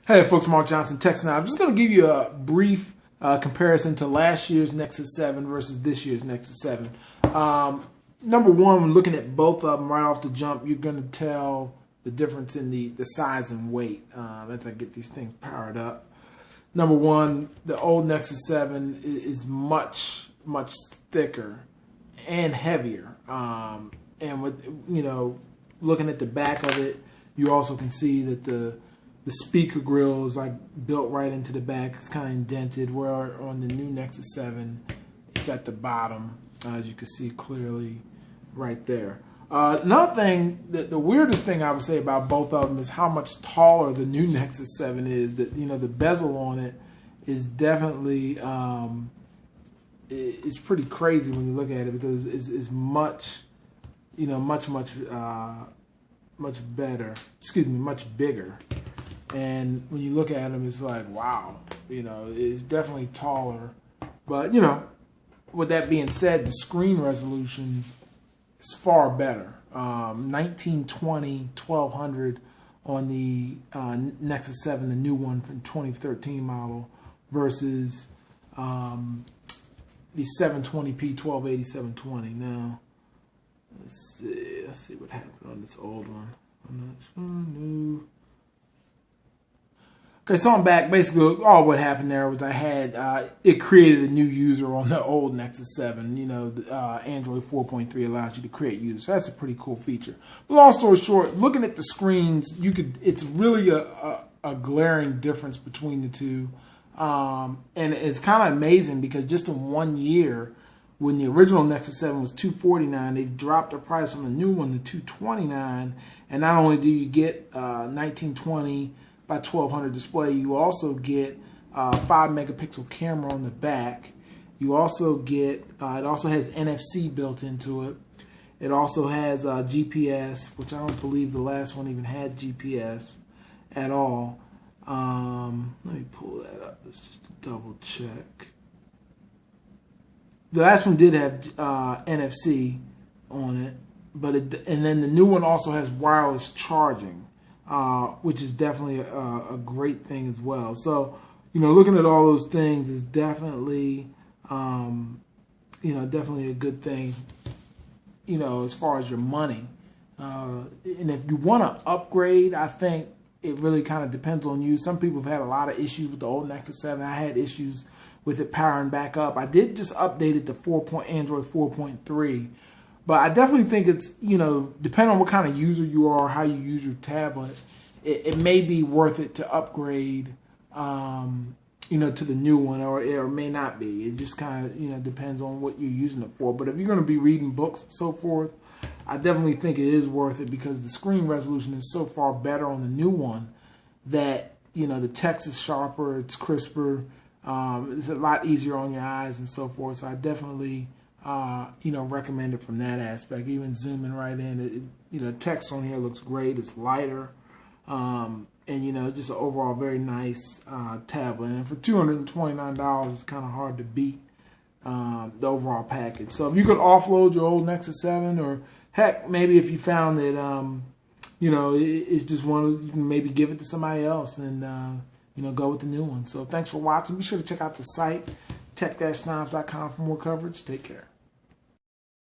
Hey folks, Mark Johnson, Text Now. I'm just going to give you a brief comparison to last year's Nexus 7 versus this year's Nexus 7. Number one, when looking at both of them right off the jump, you're going to tell the difference in the size and weight as I get these things powered up. Number one, the old Nexus 7 is much thicker and heavier. And with, looking at the back of it, you also can see that the speaker grill is like built right into the back. It's kind of indented, where on the new Nexus 7, it's at the bottom, as you can see clearly right there. Another thing, the weirdest thing I would say about both of them is how much taller the new Nexus 7 is. That the bezel on it is definitely it's pretty crazy when you look at it, because it's much much bigger. And when you look at them, it's like, wow, it's definitely taller. But, with that being said, the screen resolution is far better. 1920, 1200 on the Nexus 7, the new one from 2013 model, versus the 720p 1280 720. Now, let's see what happened on this old one. I'm not sure. New. Okay, so I'm back. Basically, all what happened there was I had it created a new user on the old Nexus 7. Android 4.3 allows you to create users. So that's a pretty cool feature. But long story short, looking at the screens, it's really a glaring difference between the two, and it's kind of amazing because just in 1 year, when the original Nexus 7 was $249, they dropped the price on the new one to $229, and not only do you get 1920 by 1200 display, you also get 5 megapixel camera on the back. You also get it also has NFC built into it. It also has GPS, which I don't believe the last one even had GPS at all. Let me pull that up. Let's just double check. The last one did have NFC on it, and then the new one also has wireless charging, which is definitely a great thing as well. So, looking at all those things is definitely, definitely a good thing, as far as your money. And if you want to upgrade, I think it really kind of depends on you. Some people have had a lot of issues with the old Nexus 7. I had issues with it powering back up. I did just update it to Android 4.3. But I definitely think it's, depending on what kind of user you are, how you use your tablet, it may be worth it to upgrade, to the new one, or it may not be. It just kind of, depends on what you're using it for. But if you're going to be reading books and so forth, I definitely think it is worth it, because the screen resolution is so far better on the new one that, the text is sharper, it's crisper, it's a lot easier on your eyes and so forth. So I definitely recommend it from that aspect. Even zooming right in, text on here looks great. It's lighter, and just an overall very nice tablet. And for $229, it's kind of hard to beat the overall package. So if you could offload your old Nexus 7, or heck, maybe if you found that it's just one, you can maybe give it to somebody else and go with the new one. So thanks for watching. Be sure to check out the site, tech-snobs.com, for more coverage. Take care.